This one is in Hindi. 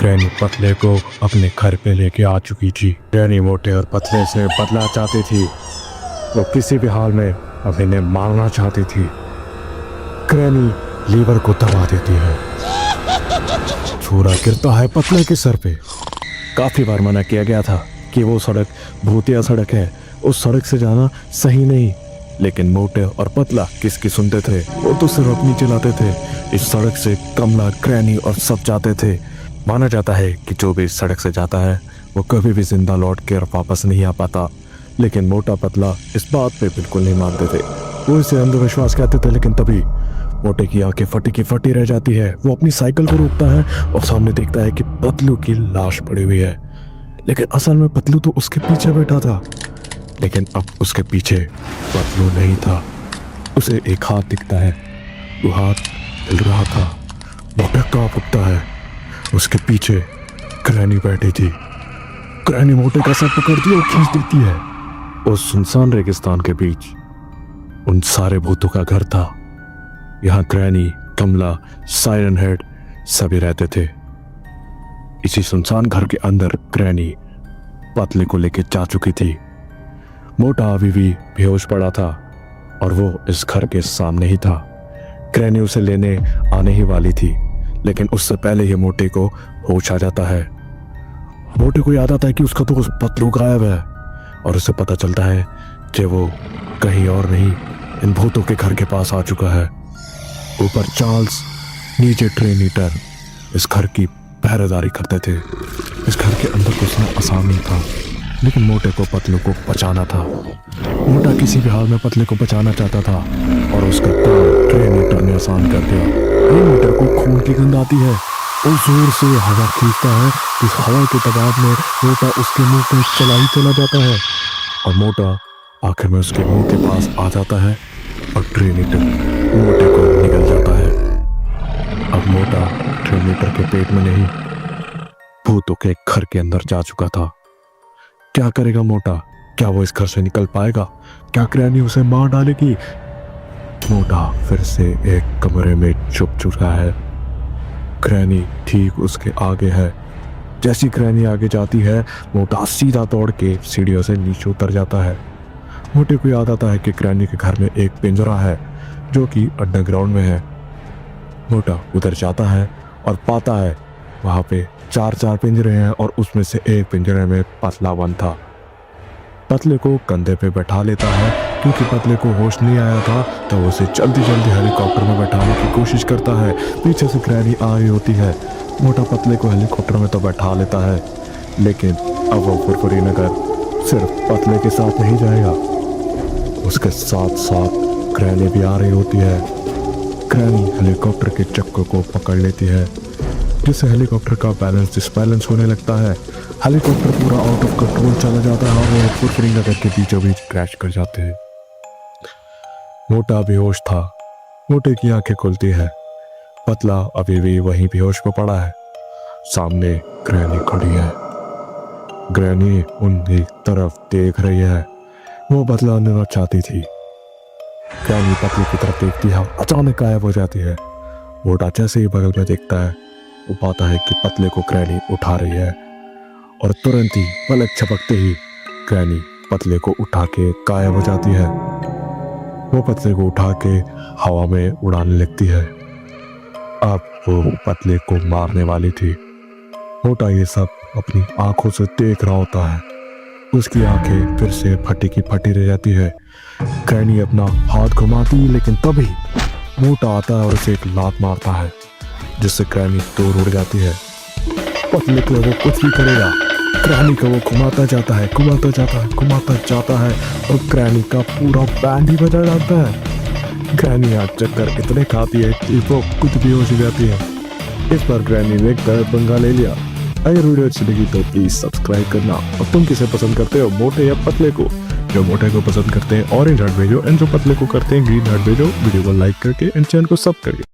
ग्रैनी पतले को अपने घर पे लेके आ चुकी थी। ग्रैनी मोटे और पतले से बदला चाहती थी। वो किसी भी हाल में अब इन्हें मारना चाहती थी। ग्रैनी लीवर को दबा देती है। छुरा गिरता है पतले के सर पे। काफी बार मना किया गया था कि वो सड़क भूतिया सड़क है, उस सड़क से जाना सही नहीं, लेकिन मोटे और पतला किसकी सुनते थे। वो तो सिर्फ अपनी चलाते थे। इस सड़क से कमला, ग्रैनी और सब जाते थे। माना जाता है कि जो भी इस सड़क से जाता है वो कभी भी जिंदा लौट कर वापस नहीं आ पाता, लेकिन मोटा पतला इस बात पे बिल्कुल नहीं मानते थे। वो इसे अंधविश्वास कहते थे। लेकिन तभी मोटे की आंखें फटी की फटी रह जाती है। वो अपनी साइकिल को रोकता है और सामने देखता है कि पतलू की लाश पड़ी हुई है। लेकिन असल में पतलू तो उसके पीछे बैठा था, लेकिन अब उसके पीछे पतलू नहीं था। उसे एक हाथ दिखता है। वो हाथ हिल रहा था। मोटा कांप उठता है। उसके पीछे ग्रैनी बैठी थी। ग्रैनी मोटे का सर पकड़ती और खींच देती है। उस सुनसान रेगिस्तान के बीच उन सारे भूतों का घर था। यहाँ ग्रैनी, कमला, साइरन हेड सभी रहते थे। इसी सुनसान घर के अंदर ग्रैनी पतले को लेके जा चुकी थी। मोटा अभी भी बेहोश पड़ा था और वो इस घर के सामने ही था। ग्रैनी उसे लेने आने ही वाली थी, लेकिन उससे पहले ही मोटे को होश आ जाता है। मोटे को याद आता है कि उसका दोस्त पतलू गायब है और उसे पता चलता है कि वो कहीं और नहीं, इन भूतों के घर के पास आ चुका है। ऊपर चार्ल्स, नीचे ट्रेनीटर इस घर की पहरेदारी करते थे। इस घर के अंदर घुसना आसान नहीं था, लेकिन मोटे को पतलू को बचाना था। मोटा किसी भी हाल में पतले को बचाना चाहता था और उसका काम ट्रेनीटर ने आसान कर दिया। ट्रेनीटर को खून की गंध आती है। वो जोर से हवा खींचता है। इस हवा के दबाव में मोटा उसके मुंह पे चला ही चला जाता है और मोटा आखिर में उसके मुंह के पास आ जाता है और ट्रेनीटर मोटे को निगल जाता है। अब मोटा ट्रेनीटर के पेट में नहीं, भूतों के घर के अंदर जा चुका था। क्या करेगा मोटा? क्या वो इस घर से निकल पाएगा? क्या ग्रैनी उसे मार डालेगी? मोटा फिर से एक कमरे में छुप चुका है। ग्रैनी ठीक उसके आगे है। जैसी ग्रैनी आगे जाती है, मोटा सीधा दौड़ के सीढ़ियों से नीचे उतर जाता है। मोटे को याद आता है कि ग्रैनी के घर में एक पिंजरा है जो कि अंडरग्राउंड में है। मोटा उधर जाता है और पाता है वहां पे चार पिंजरे हैं और उसमें से एक पिंजरे में पतला बंद था। पतले को कंधे पे बैठा लेता है। क्योंकि पतले को होश नहीं आया था तो उसे जल्दी हेलीकॉप्टर में बैठाने की कोशिश करता है। पीछे से ग्रैनी आ रही होती है। मोटा पतले को हेलीकॉप्टर में तो बैठा लेता है, लेकिन अब वो फुरफुरी नगर सिर्फ पतले के साथ नहीं जाएगा, उसके साथ साथ ग्रैनी भी आ रही होती है। ग्रैनी हेलीकॉप्टर के चक्कर को पकड़ लेती है, जिससे हेलीकॉप्टर का बैलेंस डिसबैलेंस होने लगता है। हेलीकॉप्टर पूरा आउट ऑफ कंट्रोल चला जाता है और वो फुरफुरी नगर के बीचों बीच क्रैश कर जाते हैं। मोटा बेहोश था। मोटे की आंखें खुलती है। पतला अभी भी वहीं बेहोश में पड़ा है। सामने ग्रैनी खड़ी है। ग्रैनी उनकी तरफ देख रही है। वो बदला लेना चाहती थी। ग्रैनी पतले की तरफ देखती है, अचानक गायब हो जाती है। मोटा जैसे ही बगल में देखता है, वो पाता है कि पतले को ग्रैनी उठा रही है और तुरंत ही पलक झपकते ही ग्रैनी पतले को उठा के गायब हो जाती है। वो पतले को उठा के हवा में उड़ाने लगती है। अब वो पतले को मारने वाली थी। मोटा ये सब अपनी आंखों से देख रहा होता है। उसकी आंखें फिर से फटी की फटी रह जाती है। ग्रैनी अपना हाथ घुमाती, लेकिन तभी मोटा आता है और उसे एक लात मारता है, जिससे ग्रैनी दूर उड़ जाती है। पतले को वो कुछ भी करेगा, ग्रैनी को वो घुमाता जाता है और ग्रैनी का पूरा बैंड ही बजा जाता है। ग्रैनी आज चक्कर इतने खाती है कि वो खुद भी हो जाती है। इस बार ग्रैनी ने गलत पंगा ले लिया। अगर वीडियो अच्छी लगी तो प्लीज सब्सक्राइब करना। और तुम किसे पसंद करते हो, मोटे या पतले को? जो मोटे को पसंद करते हैं ऑरेंज हार्ट भेजो, एंड जो पतले को करते हैं ग्रीन हार्ट भेजो। वीडियो को लाइक करके एंड चैनल को सब करके